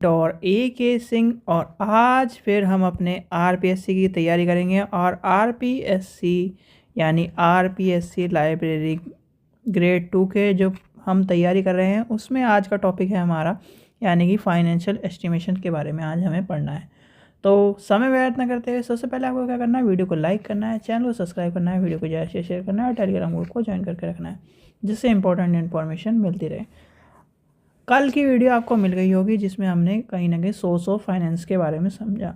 और ए के सिंह। और आज फिर हम अपने आरपीएससी की तैयारी करेंगे। और आरपीएससी यानी आरपीएससी लाइब्रेरी ग्रेड 2 के जो हम तैयारी कर रहे हैं उसमें आज का टॉपिक है हमारा यानी कि फाइनेंशियल एस्टिमेशन के बारे में आज हमें पढ़ना है। तो समय व्यर्थ न करते हुए सबसे पहले आपको क्या करना है, वीडियो को लाइक करना है, चैनल को सब्सक्राइब करना है, वीडियो को ज़्यादा से शेयर करना है और टेलीग्राम ग्रुप को ज्वाइन करके रखना है जिससे इंपॉर्टेंट इन्फॉर्मेशन मिलती रहे। कल की वीडियो आपको मिल गई होगी जिसमें हमने कहीं ना कहीं सोर्स ऑफ फाइनेंस के बारे में समझा।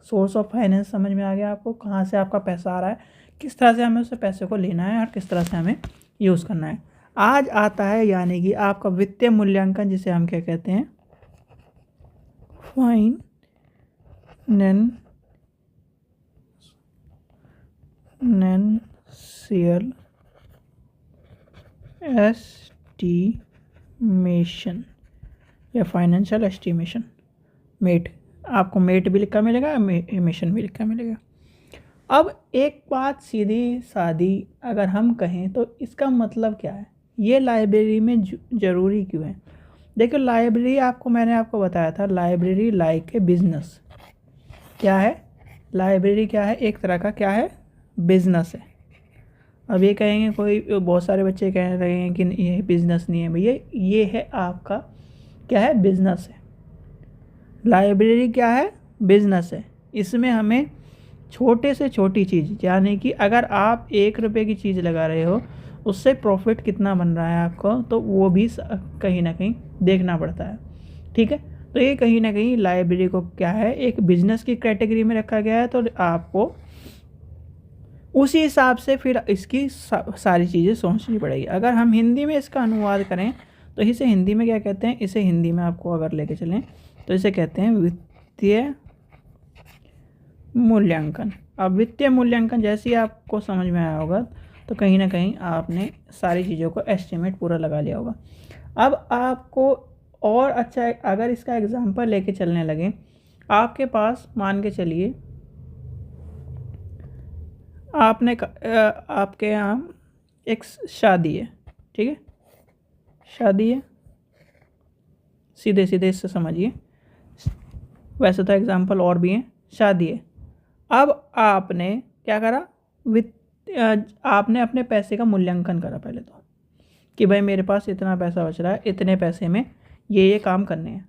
सोर्स ऑफ फाइनेंस समझ में आ गया आपको, कहाँ से आपका पैसा आ रहा है, किस तरह से हमें उस पैसे को लेना है और किस तरह से हमें यूज़ करना है। आज आता है यानी कि आपका वित्तीय मूल्यांकन, जिसे हम क्या कहते हैं, फाइनेंशियल एस्टिमेशन या फाइनेंशियल एस्टिमेशन। मेट, आपको मेट भी लिखा मिलेगा, एमिशन भी लिखा मिलेगा। अब एक बात सीधी सादी अगर हम कहें तो इसका मतलब क्या है, ये लाइब्रेरी में ज़रूरी क्यों है। देखो लाइब्रेरी मैंने आपको बताया था, लाइब्रेरी लाइक ए बिजनेस। क्या है लाइब्रेरी, क्या है, एक तरह का क्या है, बिजनेस है। अब ये कहेंगे कोई, बहुत सारे बच्चे कह रहे हैं कि ये बिजनेस नहीं है भैया, ये है आपका क्या है, बिजनेस है। लाइब्रेरी क्या है, बिजनेस है। इसमें हमें छोटे से छोटी चीज़ यानी कि अगर आप 1 रुपये की चीज़ लगा रहे हो उससे प्रॉफिट कितना बन रहा है आपको, तो वो भी कहीं ना कहीं देखना पड़ता है। ठीक है, तो ये कहीं ना कहीं लाइब्रेरी को क्या है, एक बिजनेस की कैटेगरी में रखा गया है। तो आपको उसी हिसाब से फिर इसकी सारी चीज़ें सोचनी पड़ेगी। अगर हम हिंदी में इसका अनुवाद करें तो इसे हिंदी में क्या कहते हैं, इसे हिंदी में आपको अगर लेके चलें तो इसे कहते हैं वित्तीय मूल्यांकन। अब वित्तीय मूल्यांकन जैसे ही आपको समझ में आया होगा तो कहीं ना कहीं आपने सारी चीज़ों को एस्टिमेट पूरा लगा लिया होगा। अब आपको और अच्छा अगर इसका एग्जांपल लेके चलने लगे, आपके पास मान के चलिए आपके यहाँ एक शादी है, ठीक है, शादी है, सीधे सीधे इससे समझिए, वैसे तो एग्जांपल और भी हैं, शादी है। अब आपने क्या करा, आपने अपने पैसे का मूल्यांकन करा पहले तो, कि भाई मेरे पास इतना पैसा बच रहा है, इतने पैसे में ये काम करने हैं।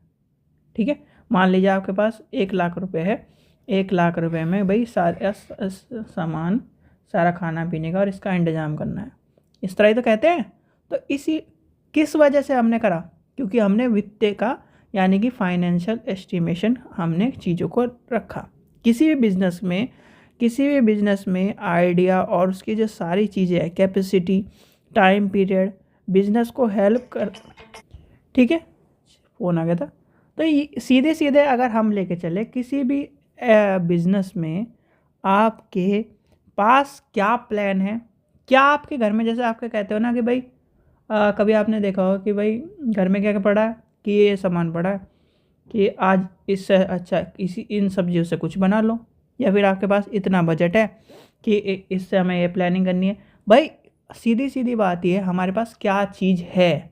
ठीक है, मान लीजिए आपके पास 1 लाख रुपए है, 1 लाख रुपए में भाई सारा सामान, सारा खाना पीने का और इसका इंतजाम करना है, इस तरह ही तो कहते हैं। तो इसी किस वजह से हमने करा, क्योंकि हमने वित्तीय का यानी कि फाइनेंशियल एस्टिमेशन हमने चीज़ों को रखा। किसी भी बिजनेस में आइडिया और उसकी जो सारी चीज़ें हैं, कैपेसिटी, टाइम पीरियड, बिजनेस को हेल्प कर, ठीक है, फ़ोन आ गया था। तो सीधे सीधे अगर हम लेके चले किसी भी बिजनेस में, आपके पास क्या प्लान है, क्या आपके घर में, जैसे आपके कहते हो ना कि भाई कभी आपने देखा हो कि भाई घर में क्या क्या पड़ा है, कि ये सामान पड़ा है, कि आज इससे अच्छा इन सब्जियों से कुछ बना लो, या फिर आपके पास इतना बजट है कि इससे हमें ये प्लानिंग करनी है। भाई सीधी सीधी बात ये है, हमारे पास क्या चीज़ है।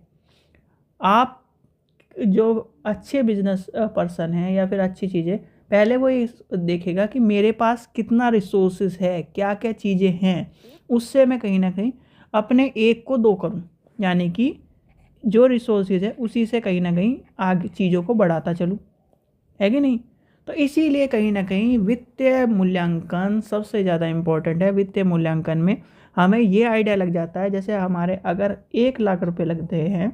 आप जो अच्छे बिजनेस पर्सन हैं या फिर अच्छी चीज़ें, पहले वो देखेगा कि मेरे पास कितना रिसोर्सेज है, क्या क्या चीज़ें हैं, उससे मैं कहीं ना कहीं अपने 1 को 2 करूं, यानी कि जो रिसोर्सेज है उसी से कहीं ना कहीं आगे चीज़ों को बढ़ाता चलूँ, है कि नहीं। तो इसीलिए कहीं ना कहीं वित्तीय मूल्यांकन सबसे ज़्यादा इम्पोर्टेंट है। वित्तीय मूल्यांकन में हमें ये आइडिया लग जाता है, जैसे हमारे अगर 1 लाख रुपए लगते हैं,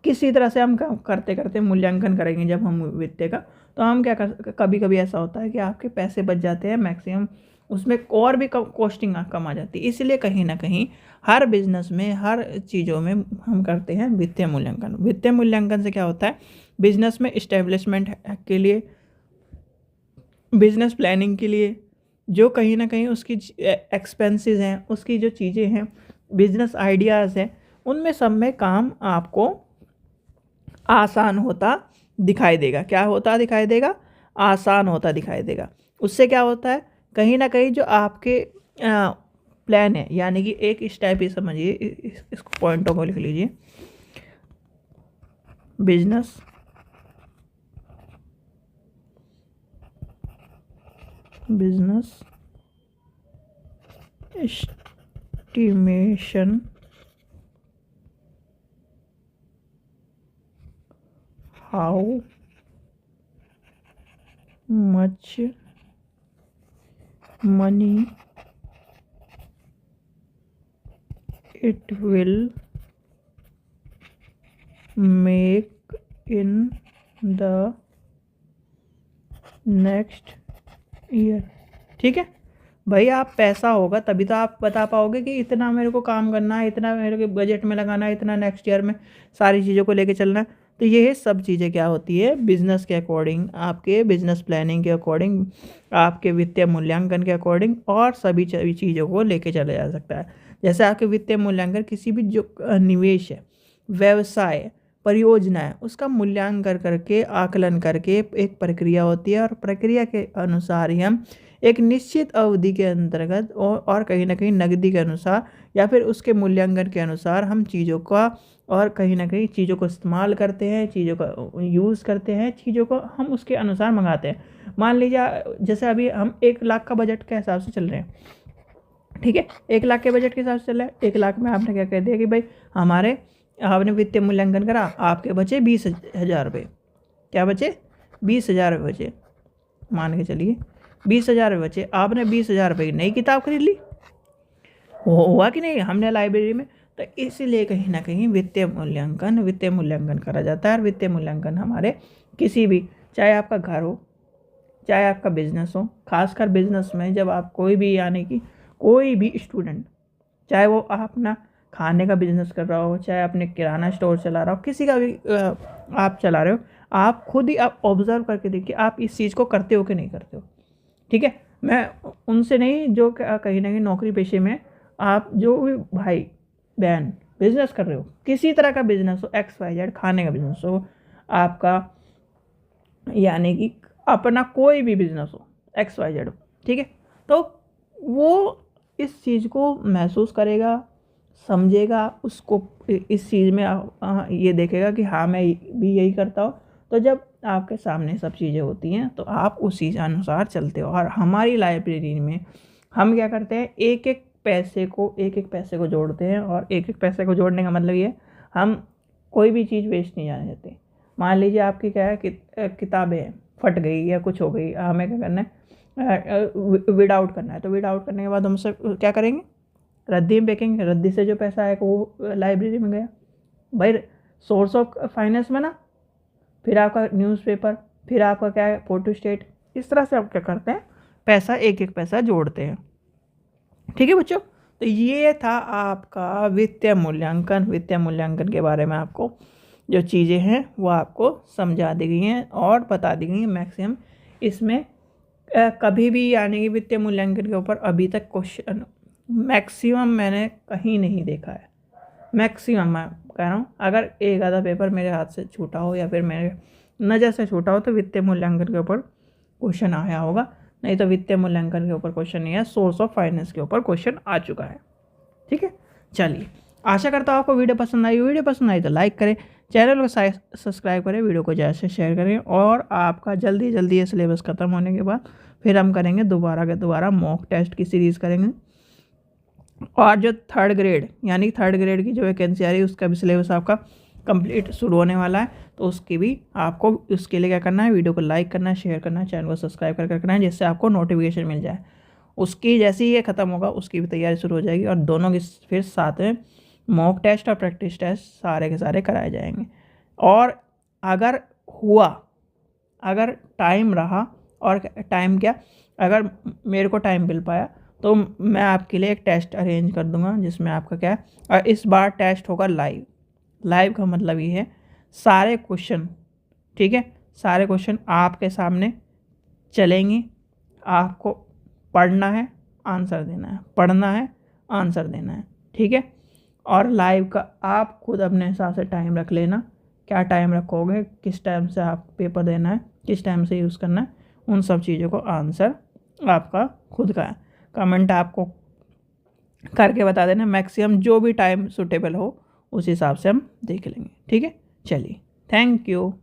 किसी तरह से हम करते करते मूल्यांकन करेंगे जब हम वित्तीय का, तो हम क्या कभी कभी ऐसा होता है कि आपके पैसे बच जाते हैं, मैक्सिमम उसमें और भी कॉस्टिंग कम आ जाती है। इसलिए कहीं ना कहीं हर बिजनेस में, हर चीज़ों में हम करते हैं वित्तीय मूल्यांकन। वित्तीय मूल्यांकन से क्या होता है, बिजनेस में इस्टेब्लिशमेंट के लिए, बिजनेस प्लानिंग के लिए, जो कहीं ना कहीं उसकी एक्सपेंसेस हैं, उसकी जो चीज़ें हैं, बिजनेस आइडियाज़ हैं, उनमें सब में काम आपको आसान होता दिखाई देगा। क्या होता दिखाई देगा, आसान होता दिखाई देगा। उससे क्या होता है, कहीं ना कहीं जो आपके प्लान है, यानी कि एक स्टेप ही समझिए, इसको पॉइंटों को लिख लीजिए, business business estimation how much money it will make in the next year। ठीक है भाई, आप पैसा होगा तभी तो आप बता पाओगे कि इतना मेरे को काम करना है, इतना मेरे को बजट में लगाना है, इतना नेक्स्ट ईयर में सारी चीज़ों को लेके चलना है। तो ये सब चीज़ें क्या होती है, बिजनेस के अकॉर्डिंग, आपके बिजनेस प्लानिंग के अकॉर्डिंग, आपके वित्तीय मूल्यांकन के अकॉर्डिंग और सभी चीज़ों को लेके चला जा सकता है। जैसे आपके वित्तीय मूल्यांकन किसी भी जो निवेश है, व्यवसाय, परियोजना है, उसका मूल्यांकन करके, आकलन करके एक प्रक्रिया होती है और प्रक्रिया के अनुसार ही हम एक निश्चित अवधि के अंतर्गत और कहीं ना कहीं नकदी के अनुसार या फिर उसके मूल्यांकन के अनुसार हम चीज़ों का और कहीं ना कहीं चीज़ों को इस्तेमाल करते हैं, चीज़ों का यूज़ करते हैं, चीज़ों को हम उसके अनुसार मंगाते हैं। मान लीजिए जैसे अभी हम 1 लाख का बजट के हिसाब से चल रहे हैं, ठीक है, 1 लाख के बजट के हिसाब से चल रहा है। 1 लाख में आपने क्या कह दिया कि भाई हमारे, आपने वित्तीय मूल्यांकन करा, आपके बचे 20,000 रुपये। क्या बचे? 20,000 रुपये बचे। मान के चलिए 20,000 रुपये बचे, आपने 20,000 रुपये की नई किताब खरीद ली, हुआ कि नहीं, हमने लाइब्रेरी में। तो इसीलिए कहीं ना कहीं वित्तीय मूल्यांकन करा जाता है। और वित्तीय मूल्यांकन हमारे किसी भी, चाहे आपका घर हो, चाहे आपका बिजनेस हो, खासकर बिजनेस में जब आप कोई भी, यानी कि कोई भी स्टूडेंट, चाहे वो अपना खाने का बिजनेस कर रहा हो, चाहे अपने किराना स्टोर चला रहा हो, किसी का भी आप चला रहे हो, आप खुद ही आप ऑब्जर्व करके देखिए आप इस चीज़ को करते हो कि नहीं करते हो। ठीक है, मैं उनसे नहीं जो कहीं ना कहीं नौकरी पेशे में, आप जो भी भाई बहन बिजनेस कर रहे हो, किसी तरह का बिजनेस हो, XYZ, खाने का बिजनेस हो आपका, यानी कि अपना कोई भी बिजनेस हो, XYZ हो, ठीक है, तो वो इस चीज़ को महसूस करेगा, समझेगा, उसको इस चीज़ में ये देखेगा कि हाँ मैं भी यही करता हूँ। तो जब आपके सामने सब चीज़ें होती हैं तो आप उस चीज़ अनुसार चलते हो। और हमारी लाइब्रेरी में हम क्या करते हैं, एक एक पैसे को जोड़ते हैं। और एक एक पैसे को जोड़ने का मतलब ये, हम कोई भी चीज़ वेस्ट नहीं जाने देते। मान लीजिए आपकी क्या है किताबें फट गई या कुछ हो गई, हमें क्या करना है, विड आउट करना है। तो विड आउट करने के बाद हम सब क्या करेंगे, रद्दी में फेंकेंगे। रद्दी से जो पैसा आएगा वो लाइब्रेरी में गया भाई। सोर्स ऑफ फाइनेंस में ना, फिर आपका न्यूज़पेपर, फिर आपका क्या है फोटो स्टेट। इस तरह से आप क्या करते हैं, पैसा एक एक पैसा जोड़ते हैं। ठीक है बच्चों, तो ये था आपका वित्तीय मूल्यांकन के बारे में आपको जो चीज़ें हैं वो आपको समझा दी गई हैं और बता दी गई हैं। मैक्सिमम इसमें कभी भी, यानी कि वित्तीय मूल्यांकन के ऊपर अभी तक क्वेश्चन मैक्सिमम मैंने कहीं नहीं देखा है। मैक्सिमम मैं कह रहा हूँ, अगर एक आधा पेपर मेरे हाथ से छूटा हो या फिर मेरे नज़र से छूटा हो तो वित्तीय मूल्यांकन के ऊपर क्वेश्चन आया होगा, नहीं तो वित्तीय मूल्यांकन के ऊपर क्वेश्चन नहीं है। सोर्स ऑफ फाइनेंस के ऊपर क्वेश्चन आ चुका है। ठीक है, चलिए, आशा करता हूँ आपको वीडियो पसंद आई। वीडियो पसंद आई तो लाइक करें, चैनल को सब्सक्राइब करें, वीडियो को ज़्यादा से शेयर करें। और आपका जल्दी ये सिलेबस ख़त्म होने के बाद फिर हम करेंगे दोबारा मॉक टेस्ट की सीरीज़ करेंगे। और जो थर्ड ग्रेड की जो वैकेंसी आ रही है उसका भी सिलेबस आपका कंप्लीट शुरू होने वाला है। तो उसकी भी आपको, उसके लिए क्या करना है, वीडियो को लाइक करना है, शेयर करना है, चैनल को सब्सक्राइब कर करना है, जिससे आपको नोटिफिकेशन मिल जाए। उसकी जैसे ही ये ख़त्म होगा उसकी भी तैयारी शुरू हो जाएगी और दोनों की फिर साथ में मॉक टेस्ट और प्रैक्टिस टेस्ट सारे के सारे कराए जाएंगे। और अगर टाइम रहा, और टाइम क्या, अगर मेरे को टाइम मिल पाया तो मैं आपके लिए एक टेस्ट अरेंज कर दूंगा जिसमें आपका क्या है, और इस बार टेस्ट होगा लाइव का मतलब ये है सारे क्वेश्चन, ठीक है, सारे क्वेश्चन आपके सामने चलेंगे। आपको पढ़ना है, आंसर देना है, पढ़ना है, आंसर देना है। ठीक है, और लाइव का आप खुद अपने हिसाब से टाइम रख लेना, क्या टाइम रखोगे, किस टाइम से आप पेपर देना है, किस टाइम से यूज़ करना है, उन सब चीज़ों को आंसर आपका खुद का है। कमेंट आपको करके बता देना, मैक्सिमम जो भी टाइम सूटेबल हो उस हिसाब से हम देख लेंगे। ठीक है, चलिए, थैंक यू।